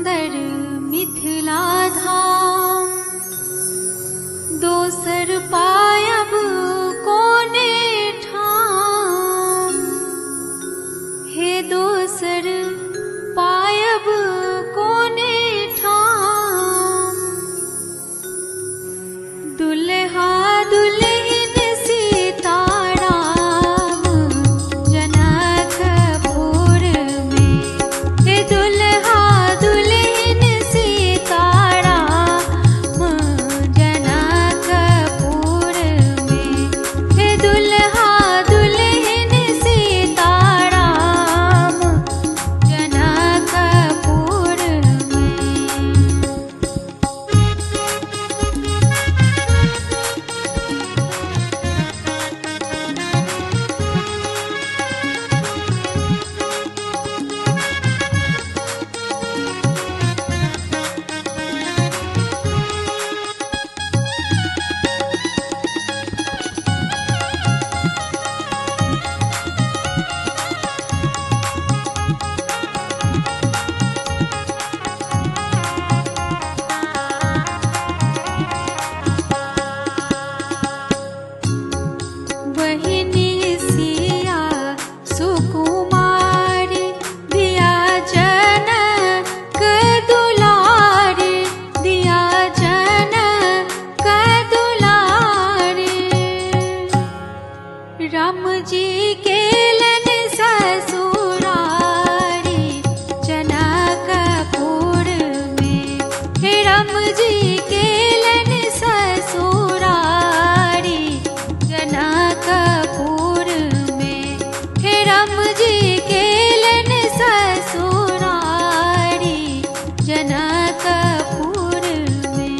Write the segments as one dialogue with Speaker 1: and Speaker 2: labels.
Speaker 1: सुंदर मिथिला धाम, दोसर पायब कोने ठाम। हे दोसर पायब कोने ठाम, दुल्हा दुल्हन सीताराम जनकपुर में। हे दुल्हा दुल्हन सीताराम जनकपुर में। हे दुल्हा दुल्हन सीताराम जनकपुर में। वहिनी सिया सुकुमारी, दिया जनक दुलारी, दिया जनक दुलारी। राम जी केलन ससुरारी जनकपुर में। हे राम जी केलन ससुरारी जनकपुर में। हे राम जी केलन ससुरारी जनकपुर में।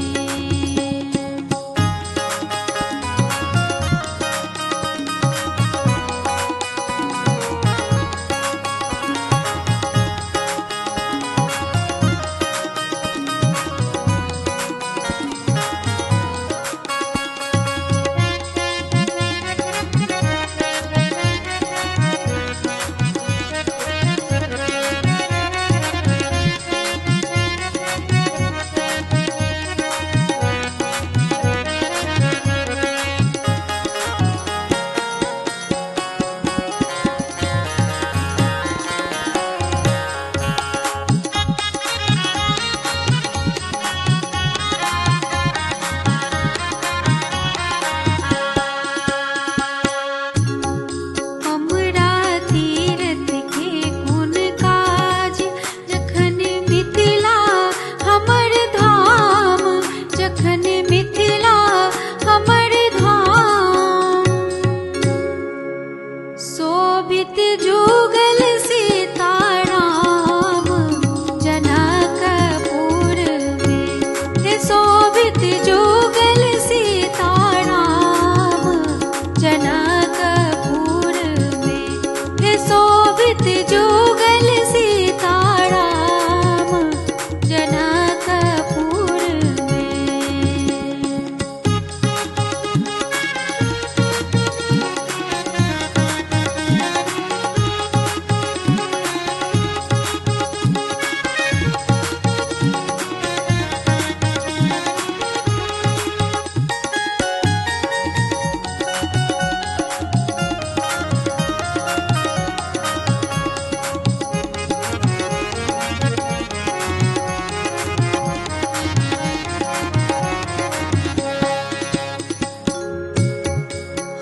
Speaker 1: हमरा तीरथ के गुण काज, जखन मिथिला हमर धाम। जखन मिथिला हमर धाम, शोभित जुगल सीताराम जनकपुर में। हे शोभित जुगल सीताराम जनकपुर में। हे शोभित जुगल सीताराम जनकपुर में।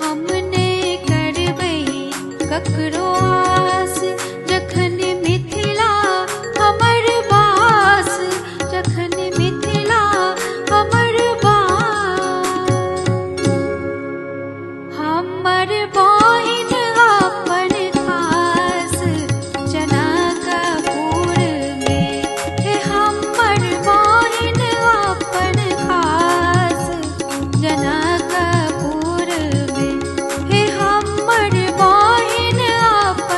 Speaker 1: हमने करबै ककरो आस, जखन मिथिला हमर बास। जखन मिथिला हमर बास, हमर बहिन अपन खास जनकपुर में। हे हमर बहिन अपन खास जनकपुर में। हे हमर बहिन अपन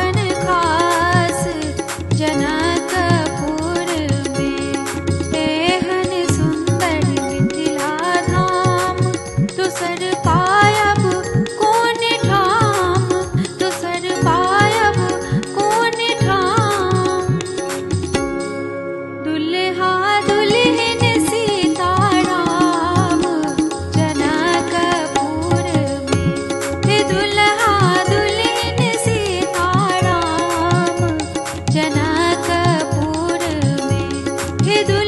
Speaker 1: दुनिया